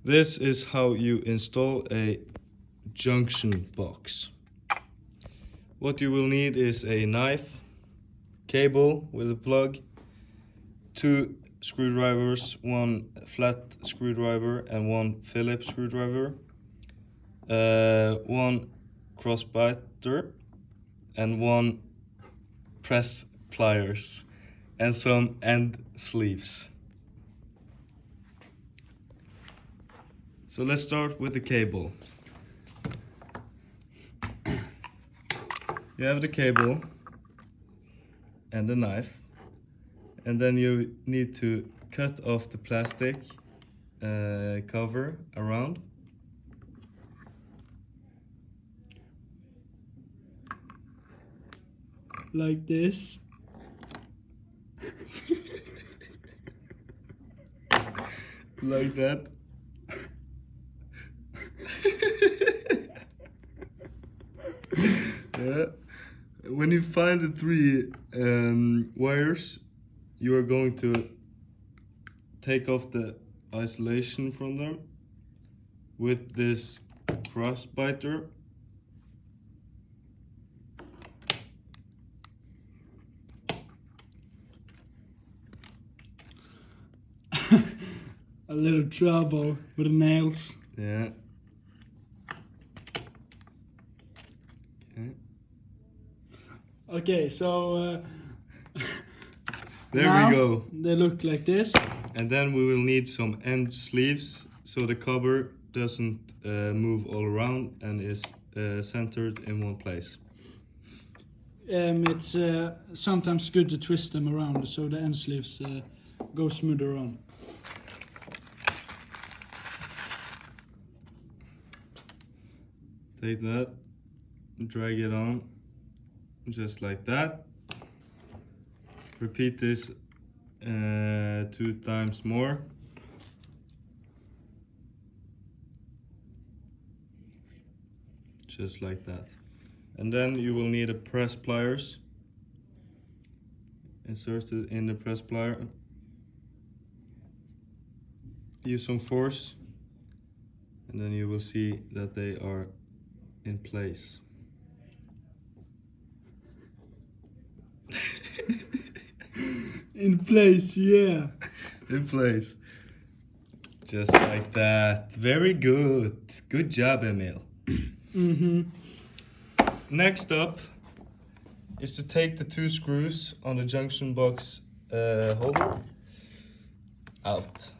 This is how you install a junction box. What you will need is a knife, cable with a plug, 2 screwdrivers, 1 flat screwdriver and 1 Phillips screwdriver, 1 crossbiter and 1 press pliers and some end sleeves. So let's start with the cable. You have the cable and the knife, and then you need to cut off the plastic cover around. Like this. Like that. Yeah. When you find the 3 wires, you are going to take off the isolation from them with this crossbiter. A little trouble with the nails. Yeah. Okay. Okay, so There now we go. They look like this. And then we will need some end sleeves so the cover doesn't move all around and is centered in one place. It's sometimes good to twist them around so the end sleeves go smoother on. Take that, drag it on, just like that. Repeat this 2 times more. Just like that. And then you will need a press pliers. Insert it in the press plier. Use some force, and then you will see that they are in place. In place, yeah. In place. Just like that. Very good. Good job, Emil. Next up is to take the 2 screws on the junction box holder out.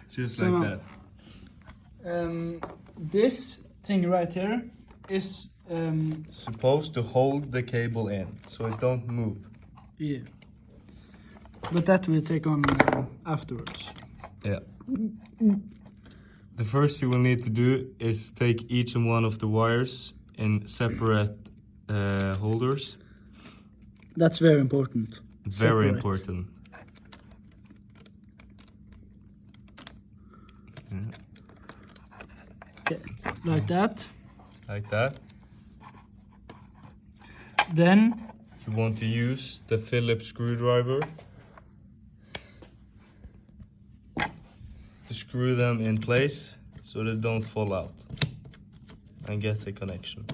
Just So like that. This thing right here is supposed to hold the cable in so it don't move. yeah. But that we'll take on afterwards. Yeah. The first you will need to do is take each and one of the wires in separate holders. That's very important. Very Separate. important. Yeah. Okay, like that. Like that. Then You want to use the Phillips screwdriver to screw them in place so they don't fall out and get the connection.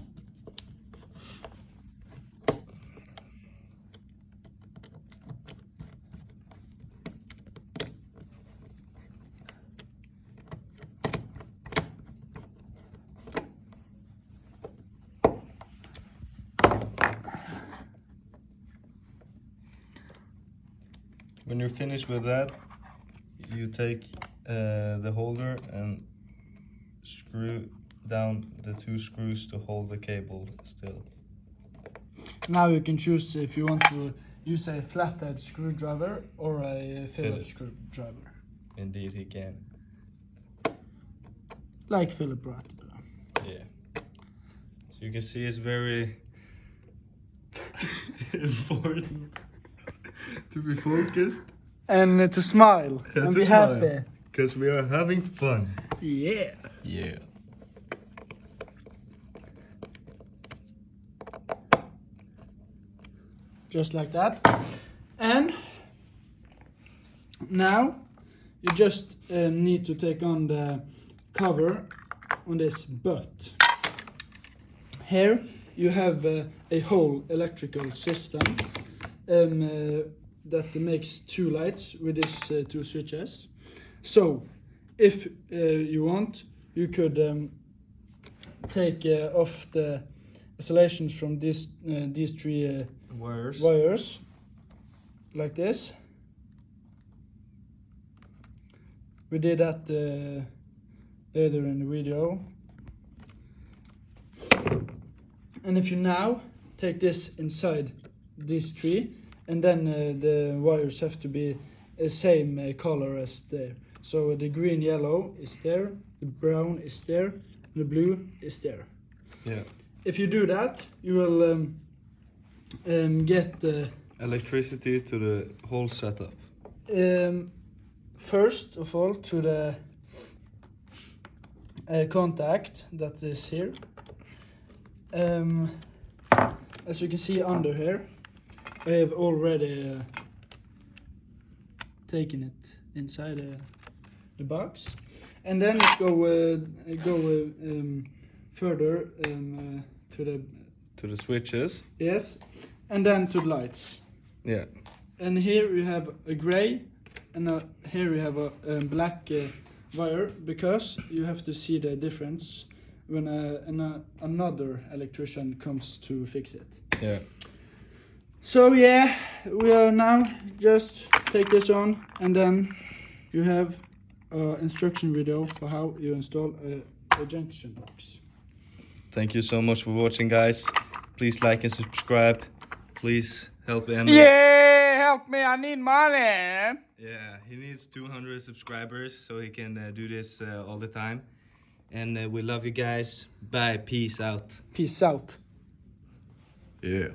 When you're finished with that, you take the holder and screw down the 2 screws to hold the cable still. now you can choose if you want to use a flathead screwdriver or a Phillips screwdriver. Indeed he can. Like Philip brought. Yeah. So you can see it's very important to be focused And to smile and and to be smile, happy. because we are having fun. Yeah. Yeah. Just like that. And Now you just need to take on the cover on this butt. Here you have a whole electrical system that makes two lights with these two switches. So if you want, you could take off the isolations from these three wires like this. We did that later in the video. And if you now take this inside these three, and then the wires have to be the same color as there. So the green, yellow is there, the brown is there, and the blue is there. Yeah. If you do that, you will get the electricity to the whole setup. First of all, to the contact that is here. As you can see under here, I have already taken it inside the box, and then it go further to the switches. Yes, and then to the lights. Yeah. And here you have a gray, and here you have a black wire, because you have to see the difference when another electrician comes to fix it. Yeah. So yeah, we are now just take this on, and then you have an instruction video for how you install a junction box. Thank you so much for watching, guys. Please like and subscribe. Please help Andy. Yeah, help me, I need money. Yeah, he needs 200 subscribers so he can do this all the time. And we love you guys. Bye. Peace out. Peace out. Yeah.